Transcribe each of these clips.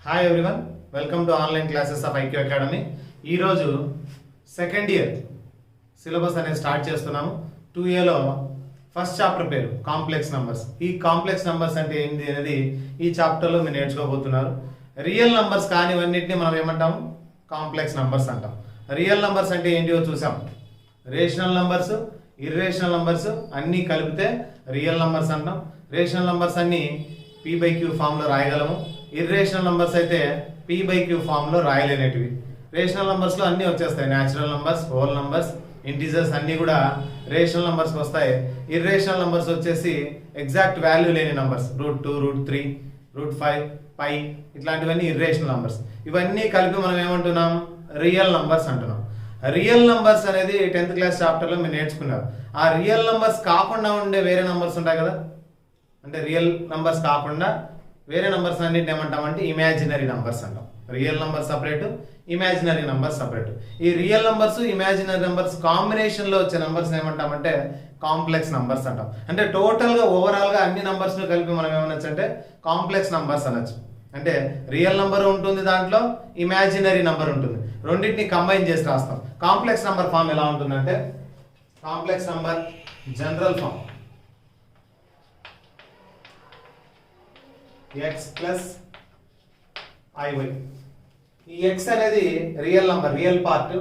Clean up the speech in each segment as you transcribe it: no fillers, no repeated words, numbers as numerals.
Hi everyone, welcome to online classes of IQ academy. ఈరోజు second year syllabus అనేది start చేస్తున్నాము. 2Aలో first chapter పేరు కాంప్లెక్స్ నంబర్స్. ఈ కాంప్లెక్స్ నంబర్స్ అంటే ఏంటి అనేది ఈ చాప్టర్లో మీరు నేర్చుకోబోతున్నారు. రియల్ నంబర్స్ కానివన్నిటిని మనం ఏమంటాము? కాంప్లెక్స్ నంబర్స్ అంటాం. రియల్ నంబర్స్ అంటే ఏంటివో చూసాం. రేషనల్ నంబర్స్, ఇర్రేషనల్ నంబర్స్ అన్నీ కలిపితే రియల్ నంబర్స్ అంటాం. రేషనల్ నంబర్స్ అన్ని p/q ఫామ్లో రాయగలము. ఇర్రేషనల్ నంబర్స్ అయితే p/q ఫామ్లో రాయలేనిటివి. రేషనల్ నంబర్స్లో అన్నీ వచ్చేస్తాయి. Natural numbers, whole numbers, integers అన్నీ కూడా రేషనల్ నంబర్స్కి వస్తాయి. ఇర్రేషనల్ నంబర్స్ వచ్చేసి ఎగ్జాక్ట్ వాల్యూ లేని నంబర్స్, √2, √3, √5, π ఇట్లాంటివన్నీ ఇర్రేషనల్ నంబర్స్. ఇవన్నీ కలిపి మనం ఏమంటున్నాం? రియల్ నంబర్స్ అంటున్నాం. రియల్ నంబర్స్ అనేది 10th క్లాస్ చాప్టర్లో మీరు నేర్చుకున్నారు. ఆ రియల్ నంబర్స్ కాకుండా ఉండే వేరే నంబర్స్ ఉంటాయి కదా, అంటే రియల్ నంబర్స్ కాకుండా వేరే నంబర్స్ అన్నింటిని ఏమంటామంటే ఇమాజినరీ నంబర్స్ అంటాం. Real number separate, imaginary number separate. ఈ రియల్ నంబర్స్, ఇమాజినరీ నంబర్స్ కాంబినేషన్లో వచ్చే నంబర్స్ ఏమంటామంటే కాంప్లెక్స్ నంబర్స్ అంటాం. అంటే టోటల్గా ఓవరాల్గా అన్ని నంబర్స్ను కలిపి మనం ఏమనొచ్చు అంటే కాంప్లెక్స్ నంబర్స్ అనొచ్చు. అంటే రియల్ నంబర్ ఉంటుంది, దాంట్లో ఇమాజినరీ నంబర్ ఉంటుంది. రెండింటిని కంబైన్ చేసి రాస్తాం. కాంప్లెక్స్ నంబర్ ఫామ్ ఎలా ఉంటుందంటే complex number general form x plus iy. ఈ x అనేది real number, real part.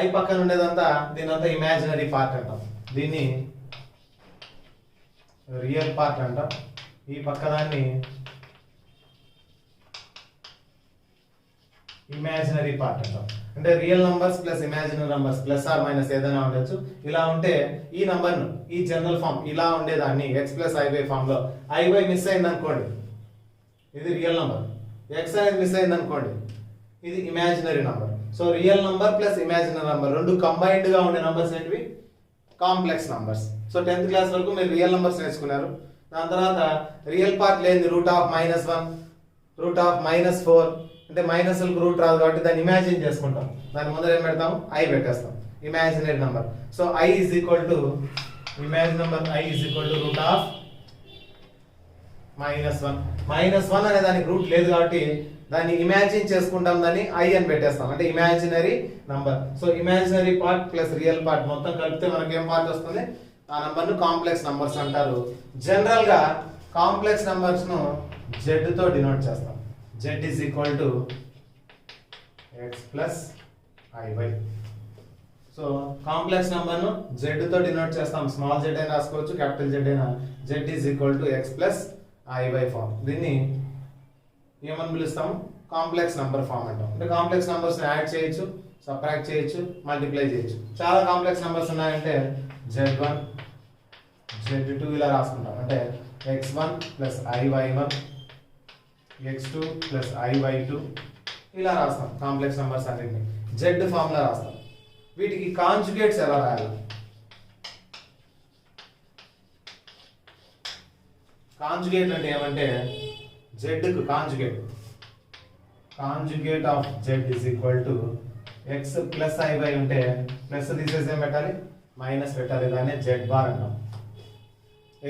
i పక్కన ఉండేదంతా దీనంతా ఇమాజినరీ పార్ట్ అంటాం. దీన్ని రియల్ పార్ట్ అంటాం. ఈ పక్కదాన్ని ఇమాజినరీ పార్ట్ అంటాం. అంటే real numbers plus imaginary numbers plus or minus ఏదైనా ఉండొచ్చు. ఇలా ఉంటే ఈ నంబర్ను, ఈ జనరల్ ఫామ్ ఇలా ఉండేదాన్ని x ప్లస్ iy ఫామ్లో iy మిస్ అయింది అనుకోండి, ఇది రియల్ నంబర్. x అనేది మిస్ అయింది అనుకోండి, ఇది imaginary number. So real number plus imaginary number రెండు కంబైన్డ్ గా ఉండే నంబర్స్ ఏంటివి? Complex numbers. So 10th class వరకు మీరు రియల్ నంబర్స్ నేర్చుకున్నారు. దాని తర్వాత రియల్ పార్ట్ లేని √-1, √-4 అంటే మైనస్లకు రూట్ రాదు కాబట్టి దాన్ని ఇమాజిన్ చేసుకుంటాం. దాని ముందర ఏం పెడతాం? i పెట్టేస్తాం, imaginary number. So i is equal to imaginary number, i is equal to -1 అనే దానికి రూట్ లేదు కాబట్టి దాన్ని ఇమాజిన్ చేసుకుంటాం, దాన్ని i అని పెట్టేస్తాం, అంటే imaginary number. So imaginary part plus real part మొత్తం కలిపితే మనకి ఏం పార్ట్ వస్తుంది? ఆ నంబర్ను కాంప్లెక్స్ నంబర్స్ అంటారు. జనరల్ గా కాంప్లెక్స్ నంబర్స్ ను z తో డినోట్ చేస్తాం. z is equal to x plus iy. So complex number ను z తో డినోట్ చేస్తాం. స్మాల్ z అయినా రాసుకోవచ్చు, క్యాపిటల్ z అయినా. z is equal to x plus iy form. దీన్ని ఏమని పిలుస్తాం? కాంప్లెక్స్ నంబర్ ఫామ్ అంటాం. అంటే కాంప్లెక్స్ నంబర్స్ యాడ్ చేయొచ్చు, సబ్ట్రాక్ట్ చేయొచ్చు, మల్టిప్లై చేయొచ్చు. చాలా కాంప్లెక్స్ నంబర్స్ ఉన్నాయంటే z1, z2 ఇలా రాసుకుంటాం. అంటే x1 plus iy1, x2 plus iy2 ఇలా రాస్తాం. కాంప్లెక్స్ నంబర్స్ అన్నింటినీ z ఫామ్ లో రాస్తాం. వీటికి కాంజుగేట్స్ ఎలా రాయాలి? కాంజుగేట్ అంటే ఏమంటే z కు conjugate of z is equal to x plus iy ఉంటే ప్లస్ తీసేసి ఏం పెట్టాలి? మైనస్ పెట్టాలి. దాన్ని z బార్ అంటాం.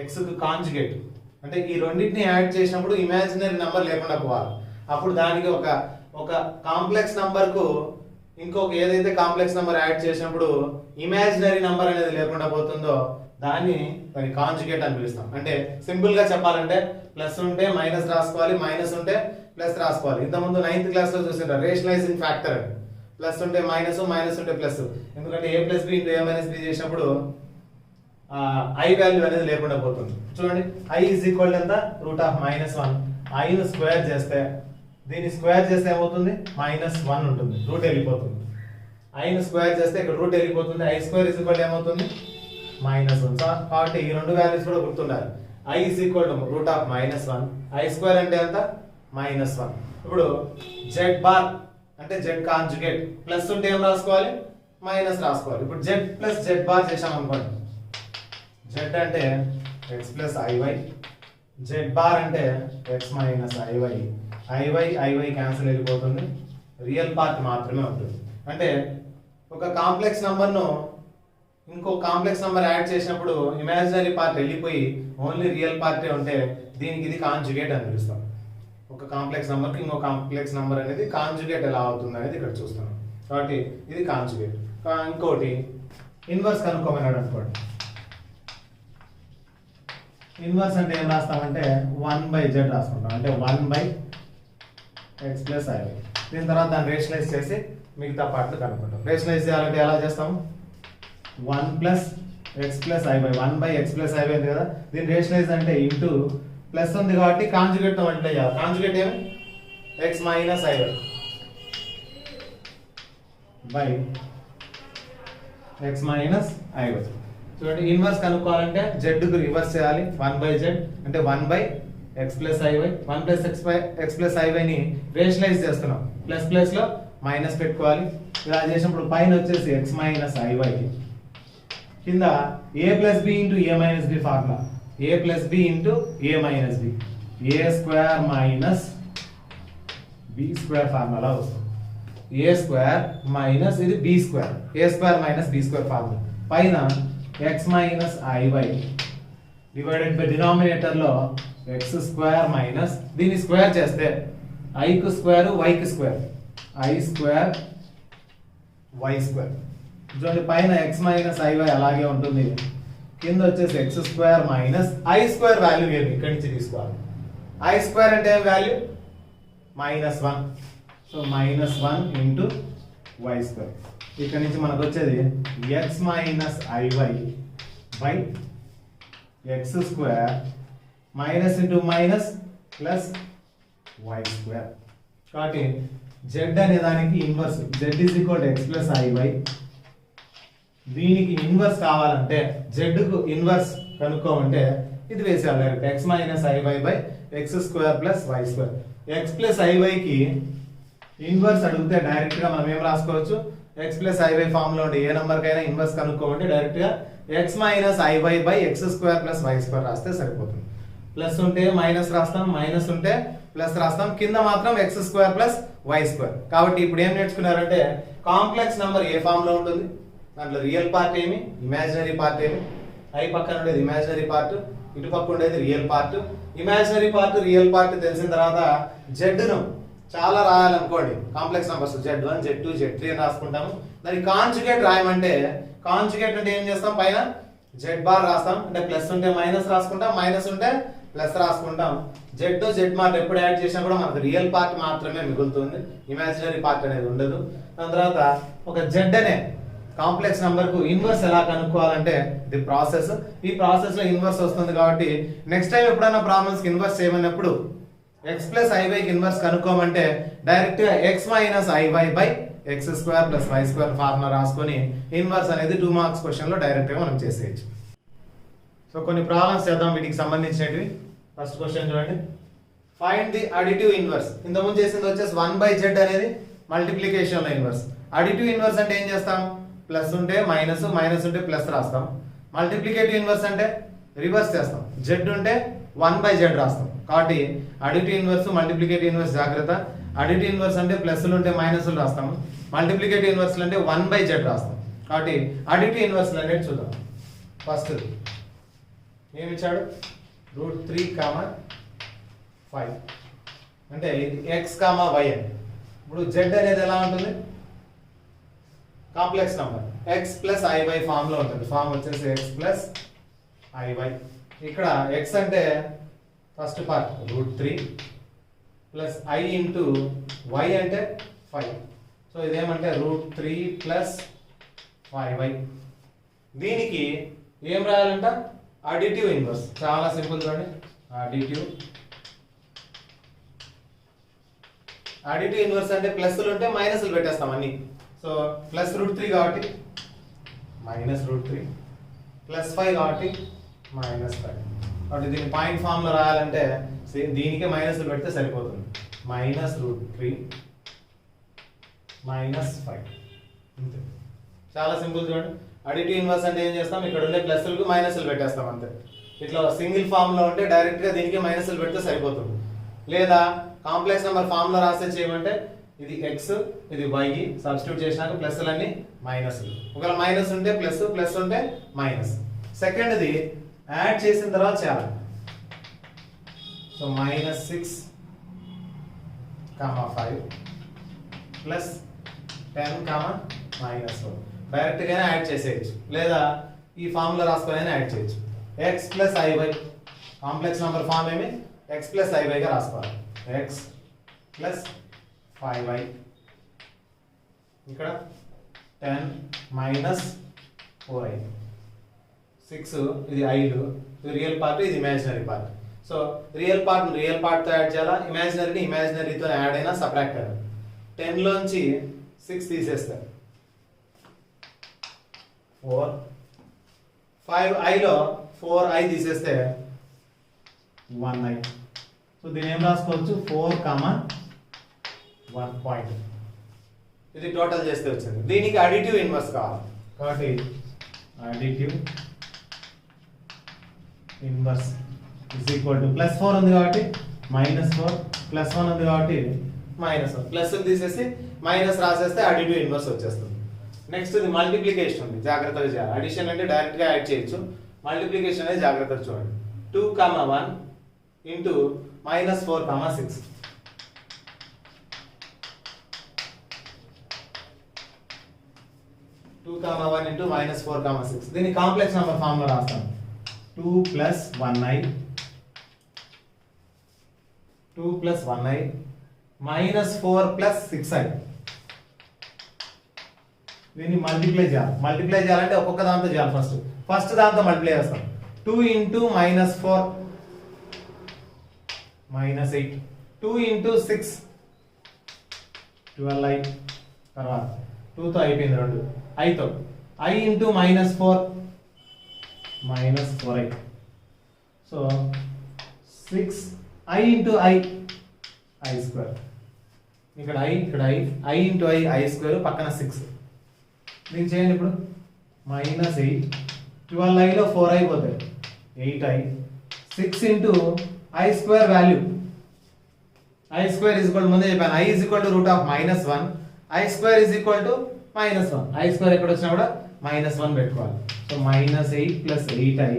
x కు కాంజుగేట్ అంటే ఈ రెండింటిని యాడ్ చేసినప్పుడు ఇమాజినరీ నంబర్ లేకుండా పోవాలి. అప్పుడు దానికి ఒక కాంప్లెక్స్ నంబర్ కు ఇంకొక ఏదైతే కాంప్లెక్స్ నంబర్ యాడ్ చేసినప్పుడు ఇమాజినరీ నంబర్ అనేది లేకుండా పోతుందో దాన్ని కాంజుగేట్ అని పిలుస్తాం. అంటే సింపుల్ గా చెప్పాలంటే ప్లస్ ఉంటే మైనస్ రాసుకోవాలి, మైనస్ ఉంటే ప్లస్ రాసుకోవాలి. ఇంతకుముందు 9th క్లాస్ లో చూసింటారు రేషనలైజింగ్ ఫ్యాక్టర్ అని. ప్లస్ ఉంటే మైనస్, మైనస్ ఉంటే ప్లస్. ఎందుకంటే a plus b into a minus b చేసినప్పుడు i వాల్యూ అనేది లేకుండా పోతుంది. చూడండి, i ఈజ్ ఈక్వల్ ఎంత? √-1. i ను స్క్వేర్ చేస్తే, దీన్ని స్క్వేర్ చేస్తే ఏమవుతుంది? -1 ఉంటుంది, రూట్ వెళ్ళిపోతుంది. i ను స్క్వేర్ చేస్తే ఇక్కడ రూట్ వెళ్ళిపోతుంది. i స్క్వేర్ ఈజ్ ఈక్వల్ ఏమవుతుంది? -1. కాబట్టి ఈ రెండు వాల్యూస్ కూడా గుర్తుండాలి. i is equal to √-1, i square అంటే ఎంత? -1. ఇప్పుడు z బార్ అంటే z కాంజుగేట్. ప్లస్ ఉంటే ఏం రాసుకోవాలి? మైనస్ రాసుకోవాలి. ఇప్పుడు z ప్లస్ z బార్ చేసాం అనుకోండి. z అంటే x plus iy, z bar అంటే x మైనస్ iy క్యాన్సిల్ అయిపోతుంది. రియల్ పార్ట్ మాత్రమే ఉంటుంది. అంటే ఒక కాంప్లెక్స్ నంబర్ను ఇంకో కాంప్లెక్స్ నంబర్ యాడ్ చేసినప్పుడు ఇమాజినరీ పార్ట్ వెళ్ళిపోయి ఓన్లీ రియల్ పార్టే ఉంటే దీనికి ఇది కాంజుగేట్ అని పిలుస్తాం. ఒక కాంప్లెక్స్ నెంబర్కి ఇంకో కాంప్లెక్స్ నెంబర్ అనేది కాంజుగేట్ ఎలా అవుతుంది అనేది ఇక్కడ చూస్తున్నాం. కాబట్టి ఇది కాంజుగేట్. ఇంకోటి ఇన్వర్స్ కనుక్కోమన్నాడు అనుకోండి. ఇన్వర్స్ అంటే ఏం రాస్తామంటే 1/z రాసుకుంటాం. అంటే 1/x + iy. దీని తర్వాత దాన్ని రేషనలైజ్ చేసి మిగతా పార్ట్లు కనుక్కుంటాం. రేషనలైజ్ చేయాలంటే ఎలా చేస్తాము? 1 + x + iy. 1/x + iy ఉంది కదా, దీన్ని రేషనలైజ్ అంటే ఇంటూ ప్లస్ ఉంది కాబట్టి కాంజుగేట్ తో మల్టిప్లై చేయాలి. కాంజుగేట్ ఏమి? x - iy by x - iy. చూడండి, ఇన్వర్స్ కనుక్కోవాలంటే z కు రివర్స్ చేయాలి. 1/z అంటే 1/x + iy. 1/x + iy ని రేషనలైజ్ చేస్తున్నాం. ప్లస్ ప్లస్ లో మైనస్ పెట్టుకోవాలి. ఇలా చేసినప్పుడు పైన వచ్చేసి x - iy కింద a + b * a - b formula. a + b * a - b. a² - b² formula వస్తుంది. a² - ఇది b². a² - b² formula. పైన x - iy divided by denominator లో x² దీన్ని స్క్వేర్ చేస్తే i కు స్క్వేర్ y కు స్క్వేర్ i² y². చూడండి, పైన x - iy అలాగే ఉంటుంది. కింద వచ్చేసి x² - i² వాల్యూ ఏమి ఇక్కడి నుంచి తీసుకోవాలి. i² అంటే ఏం వాల్యూ? -1. So -1 * y². ఇక్కడ నుంచి మనకు వచ్చేది x - iy by x² minus into minus plus y². కాబట్టి z అనే దానికి ఇన్వర్స్ z = x + iy. దీనికి ఇన్వర్స్ కావాలంటే z కు ఇన్వర్స్ కనుక్కోమంటే ఇది వేసేయాలి direct x - iy by x² + y². x + iy కి ఇన్వర్స్ అడిగితే డైరెక్ట్ గా మనం ఏం రాసుకోవచ్చు? x + iy ఫామ్ లో ఉండే ఏ నంబర్ కైనా ఇన్వర్స్ కనుక్కోమంటే డైరెక్ట్ గా x - iy by x² + y² రాస్తే సరిపోతుంది. ప్లస్ ఉంటే మైనస్ రాస్తాం, మైనస్ ఉంటే ప్లస్ రాస్తాం. కింద మాత్రం x² + y². కాబట్టి ఇప్పుడు ఏం నేర్చుకున్నారంటే కాంప్లెక్స్ నెంబర్ ఏ ఫామ్ లో ఉంటుంది, దాంట్లో రియల్ పార్ట్ ఏమి, ఇమాజినరీ పార్ట్ ఏమి. i పక్కన ఉండేది ఇమాజినరీ పార్ట్, ఇటు పక్క ఉండేది real part. Imaginary part real part తెలిసిన తర్వాత z ను చాలా రాయాలనుకోండి, complex numbers z1 z2 z3 అని రాసుకుంటాము. దానికి కాంజుగేట్ రాయమంటే కాంజుగేట్ అంటే ఏం చేస్తాం? పైన z బార్ రాస్తాం. అంటే ప్లస్ ఉంటే మైనస్ రాసుకుంటాం, మైనస్ ఉంటే ప్లస్ రాసుకుంటాం. z z బార్ ఎప్పుడు యాడ్ చేసినా కూడా మనకు రియల్ పార్ట్ మాత్రమే మిగులుతుంది, ఇమాజినరీ పార్ట్ అనేది ఉండదు. దాని తర్వాత ఒక z అనే కాంప్లెక్స్ నెంబర్ కు ఇన్వర్స్ ఎలా కనుక్కోవాలంటే ఇది ప్రాసెస్. ఈ ప్రాసెస్ లో ఇన్వర్స్ వస్తుంది కాబట్టి నెక్స్ట్ టైం ఎప్పుడైనా ప్రాబ్లమ్స్ కి ఇన్వర్స్ చేయమన్నప్పుడు x + iy కి ఇన్వర్స్ కనుక్కోమంటే డైరెక్ట్ గా x - iy by x² + y² formula రాసుకొని ఇన్వర్స్ అనేది 2 మార్క్స్ క్వశ్చన్ లో డైరెక్ట్ గా మనం చేసేయచ్చు. సో కొన్ని ప్రాబ్లమ్స్ చేద్దాం వీటికి సంబంధించినవి. ఫస్ట్ క్వశ్చన్ చూడండి, ఫైండ్ ది అడిటివ్ ఇన్వర్స్. ఇంతకుముందు చేసింది వచ్చేసి 1/z అనేది మల్టిప్లికేషన్ లో ఇన్వర్స్. అడిటివ్ ఇన్వర్స్ అంటే ఏం చేస్తాం? ప్లస్ ఉంటే మైనస్, మైనస్ ఉంటే ప్లస్ రాస్తాం. మల్టిప్లికేటివ్ ఇన్వర్స్ అంటే రివర్స్ చేస్తాం, z ఉంటే 1/z రాస్తాం. కాబట్టి అడిటివ్ ఇన్వర్స్, మల్టిప్లికేటివ్ ఇన్వర్స్ జాగ్రత్త. అడిటివ్ ఇన్వర్స్ అంటే ప్లస్లు ఉంటే మైనస్లు రాస్తాము, మల్టిప్లికేటివ్ ఇన్వర్స్ అంటే 1/z రాస్తాం. కాబట్టి అడిటివ్ ఇన్వర్స్ అనేది చూద్దాం. ఫస్ట్ ఏమి ఇచ్చాడు? √3, 5 అంటే ఇది x, y అని. ఇప్పుడు z అనేది ఎలా ఉంటుంది? Complex number x + iy form లో ఉంటుంది. ఫామ్ వచ్చేసి x + iy. ఇక్కడ x అంటే first part √3 plus i into y అంటే 5. సో ఇదేమంటే √3 + 5y. దీనికి ఏం రాయాలంట? Additive inverse. చాలా సింపుల్ చూడండి, అడిటివ్ ఇన్వర్స్ అంటే ప్లస్లు ఉంటే మైనస్లు పెట్టేస్తాం అన్ని. సో ప్లస్ √3 కాబట్టి -√3 ప్లస్ 5 కాబట్టి -5. కాబట్టి దీన్ని పాయింట్ ఫామ్ లో రాయాలంటే దీనికే మైనస్లు పెడితే సరిపోతుంది. -√3 -5 అంతే. చాలా సింపుల్ చూడండి. అడిటివ్ ఇన్వర్స్ అంటే ఏం చేస్తాం? ఇక్కడ ఉండే ప్లస్లకు మైనస్లు పెట్టేస్తాం అంతే. ఇట్లా సింగిల్ ఫామ్ లో ఉంటే డైరెక్ట్ గా దీనికి మైనస్లు పెడితే సరిపోతుంది. లేదా కాంప్లెక్స్ నెంబర్ ఫామ్ లో రాస్తే చేయమంటే ఇది x, ఇది y సబ్స్టిట్యూట్ చేసినాక ప్లస్లన్నీ మైనస్లు. ఒకవేళ మైనస్ ఉంటే ప్లస్, ప్లస్ ఉంటే మైనస్. సెకండ్ది యాడ్ చేసిన తర్వాత చేయాలి. So -6 comma 5 plus 10 comma minus 4 డైరెక్ట్గానే యాడ్ చేసేయచ్చు, లేదా ఈ ఫార్ములా రాసుకొని యాడ్ చేయొచ్చు. X plus i y complex number form ఏమి ఎక్స్ ప్లస్ ఐవైగా రాసుకోవాలి. ఎక్స్ ప్లస్ 5y ఇక్కడ 10 మైనస్ 4i 6 ఇది ఐలు, ఇది రియల్ పార్ట్, ఇది ఇమాజినరీ పార్ట్. సో రియల్ పార్ట్తో యాడ్ చేయాలా, ఇమాజినరీని ఇమాజినరీతో యాడ్ అయినా సబ్ట్రాక్ట్ అయ్యాలి. 10 లోంచి 6 తీసేస్తారు 4, 5iలో 4i తీసేస్తే 1i. సో దీని ఏం రాసుకోవచ్చు 4, 1 పాయింట్. ఇది టోటల్ చేస్తే వచ్చింది. దీనికి అడిటివ్ ఇన్వర్స్ కావాలి కాబట్టి additive inverse is equal to plus 4 ఉంది కాబట్టి మైనస్ 4, ప్లస్ 1 ఉంది కాబట్టి మైనస్ 1. ప్లస్ తీసేసి మైనస్ రాసేస్తే అడిటివ్ ఇన్వర్స్ వచ్చేస్తుంది. నెక్స్ట్ ఇది మల్టిప్లికేషన్ ఉంది, జాగ్రత్తగా చేయాలి. అడిషన్ అంటే డైరెక్ట్గా యాడ్ చేయొచ్చు, మల్టిప్లికేషన్ అనేది జాగ్రత్తగా చూడండి. 2, 1 ఇంటూ మైనస్ 4, 6. 2, 1 into minus 4, 6. దీన్ని కాంప్లెక్స్ నెంబర్ ఫామ్ లో రాస్తాను. 2 plus 1i minus 4 plus 6i. దీన్ని మల్టిప్లై చేయాలంటే ఒక్కొక్క దాంతో చేయాలి. ఫస్ట్ దాంతో మల్టిప్లై చేస్తాం. 2 into minus 4 minus 8, 2 into 6 12i. తర్వాత 2తో అయిపోయింది 2, iతో i into minus 4 minus 4i. So 6i into i square. ఇక్కడ i ఇంటూ i స్క్వేర్ పక్కన 6. దీన్ని చేయండి ఇప్పుడు. మైనస్ 8, 12iలో 4i పోతాయి 8i. 6 into i square value, i square is equal to ముందే చెప్పాను i is equal to root of minus 1, i square is equal to minus 1. i square ఎక్కడ వచ్చినా కూడా మైనస్ 1 పెట్టుకోవాలి. So minus 8 plus 8i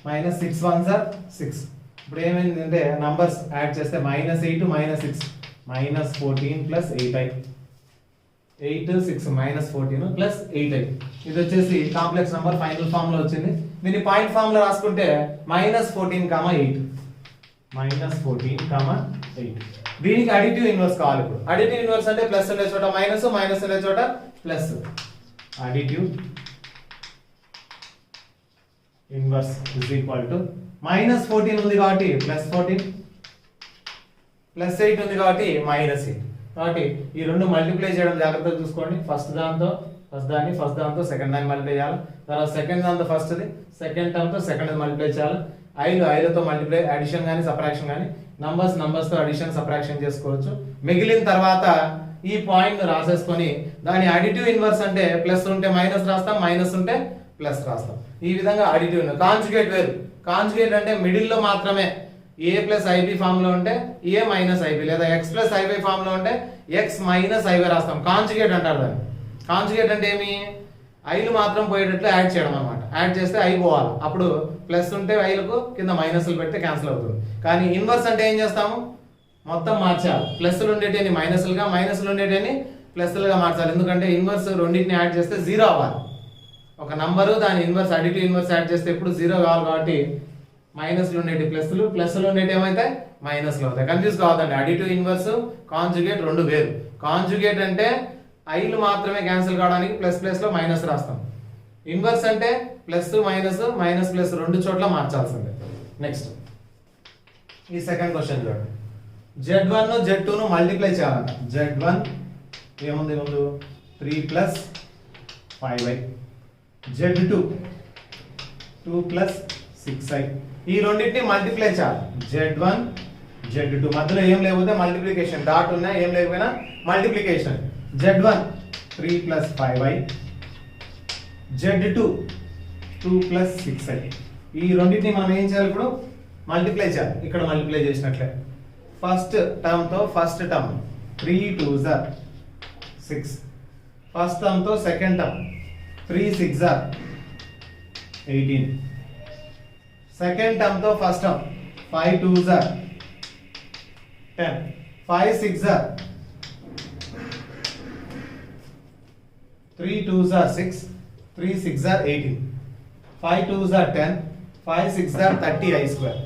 minus 6 1s are 6. ఇప్పుడు ఏమైందంటే numbers add చేస్తే minus 8 minus 6 minus 14 plus 8i. 8 6 minus 14 plus 8i. ఇది వచ్చేసి complex number final form లో వచ్చింది. దీన్ని పాయింట్ ఫామ్ లో రాసుకుంటే మైనస్ 14, 8. దీనికి అడిటివ్ ఇన్వర్స్ కావాలి. ఇప్పుడు అడిటివ్ ఇన్వర్స్ అంటే ప్లస్ ఉండే చోట మైనస్, మైనస్ ఉండే చోట plus. Additive inverse is equal to minus 14 ఉంది కాబట్టి ప్లస్ 14, ప్లస్ 8 ఉంది కాబట్టి మైనస్ 8. కాబట్టి ఈ రెండు మల్టిప్లై చేయడం జాగ్రత్తగా చూసుకోండి. ఫస్ట్ దాంతో సెకండ్ దాన్ని మల్టిప్లై చేయాలి. తర్వాత సెకండ్ దాంతో ఫస్ట్ది, సెకండ్ టర్మ్తో సెకండ్ మల్టిప్లై చేయాలి. ఐలతో మల్టిప్లై, అడిషన్ కానీ సబ్ట్రాక్షన్ కానీ, నంబర్స్తో అడిషన్ సబ్ట్రాక్షన్ చేసుకోవచ్చు. మిగిలిన తర్వాత ఈ పాయింట్ రాసేసుకొని దాని అడిటివ్ ఇన్వర్స్ అంటే ప్లస్ ఉంటే మైనస్ రాస్తాం, మైనస్ ఉంటే ప్లస్ రాస్తాం. ఈ విధంగా అడిటివ్ ఇన్వర్స్. కాంజుగేట్ వేరు. కాంజుగేట్ అంటే మిడిల్లో మాత్రమే ఏ ప్లస్ ఐబి ఫామ్ లో ఉంటే ఏ మైనస్ ఐబి, లేదా ఎక్స్ ప్లస్ ఐబై ఫామ్ లో ఉంటే ఎక్స్ మైనస్ ఐబై రాస్తాం. కాంజుగేట్ అంటారు దాన్ని. కాంజుగేట్ అంటే ఏమి, ఐలు మాత్రం పోయేటట్లు యాడ్ చేయడం అనమాట. యాడ్ చేస్తే ఐ పోవాలి. అప్పుడు ప్లస్ ఉంటే ఐలకు కింద మైనస్లు పెడితే క్యాన్సిల్ అవుతుంది. కానీ ఇన్వర్స్ అంటే ఏం చేస్తాము, మొత్తం మార్చాలి. ప్లస్లు ఉండేటిని మైనస్లుగా, మైనస్లు ఉండేటిని ప్లస్లుగా మార్చాలి. ఎందుకంటే ఇన్వర్స్ రెండింటిని యాడ్ చేస్తే 0 అవ్వాలి. ఒక నంబరు దాని ఇన్వర్స్, అడిటివ్ ఇన్వర్స్ యాడ్ చేస్తే ఎప్పుడు 0 కావాలి. కాబట్టి మైనస్లు ఉండేటి ప్లస్లు ఉండేటి ఏమైతే మైనస్లు అవుతాయి. కన్ఫ్యూజ్ కావద్దండి. అడిటివ్ ఇన్వర్స్, కాంజుగేట్ రెండు వేరు. కాంజుగేట్ అంటే ఐలు మాత్రమే క్యాన్సిల్ కావడానికి ప్లస్ ప్లస్ లో మైనస్ రాస్తాం. ఇన్వర్స్ అంటే ప్లస్ మైనస్, మైనస్ ప్లస్ రెండు చోట్ల మార్చాల్సిందే. నెక్స్ట్ ఈ సెకండ్ క్వశ్చన్ చూడండి. Z1 Z2 మల్టిప్లై చేయాలంట. Z1 ఏముంది ముందు 3 plus 5i, Z2 2 plus 6i. ఈ రెండింటిని మల్టిప్లై చేయాలి. Z1 Z2 మధ్యలో ఏం లేకపోతే మల్టిప్లికేషన్, డాట్ ఉన్నా ఏం లేకపోయినా multiplication. Z1 3 plus 5i, Z2 2 plus 6i. ఈ రెండింటిని మనం ఏం చేయాలి ఇప్పుడు, మల్టిప్లై చేయాలి. ఇక్కడ మల్టిప్లై చేసినట్లే ఫస్ట్ టర్మ్ తో first term 3 2s are 6. First term తో second term 3 6s are 18. Second term తో first term 5 2s are 10. 5 6 are 3 2s are 6, 3 6 are 18, 5 2s are 10, 5 6 are 30 I square.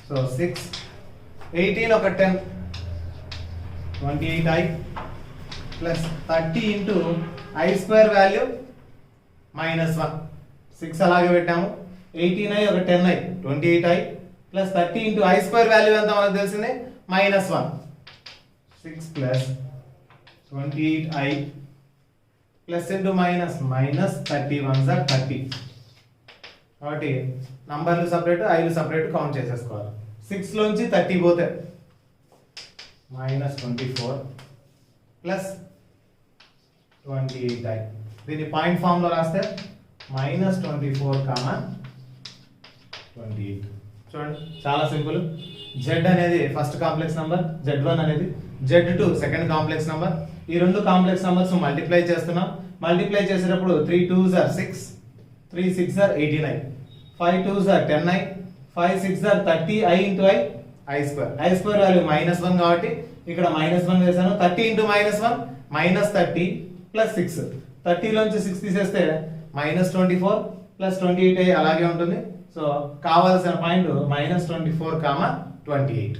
So 6, 18 ఒక 10, 28 I plus 30 into I square value minus 1. 6 అలాగే పెట్టాము. 18 I ఒక 10 I 28 I plus 30 into I square value ఎంత మనకు తెలిసిందే minus 1. 6 plus 28 I plus into minus 31s are 30. కాబట్టి నంబర్లు separate ఐలు separate count చేసేసుకోవాలి. 6 లోంచి 30 పోతే -24 ప్లస్ 28i. దీన్ని పాయింట్ ఫామ్ లో రాస్తే -24 కామా 28. చూడండి చాలా సింపుల్. z అనేది ఫస్ట్ కాంప్లెక్స్ నంబర్, z1 అనేది z2 సెకండ్ కాంప్లెక్స్ నంబర్. ఈ రెండు కాంప్లెక్స్ నంబర్స్ మల్టిప్లై చేస్తున్నాం. మల్టిప్లై చేసేటప్పుడు 3 2s are 6, 3 6 are 18i, 5 2s are 10i, 5 6 are 30i into I square. I square value -1 కాబట్టి ఇక్కడ -1 వేసాను. 30 into -1 -30 ప్లస్ 6. 30 లోంచి 6 తీసేస్తే -24 ప్లస్ 28i అలాగే ఉంటుంది. సో కావాల్సిన పాయింట్ -24 కామా 28.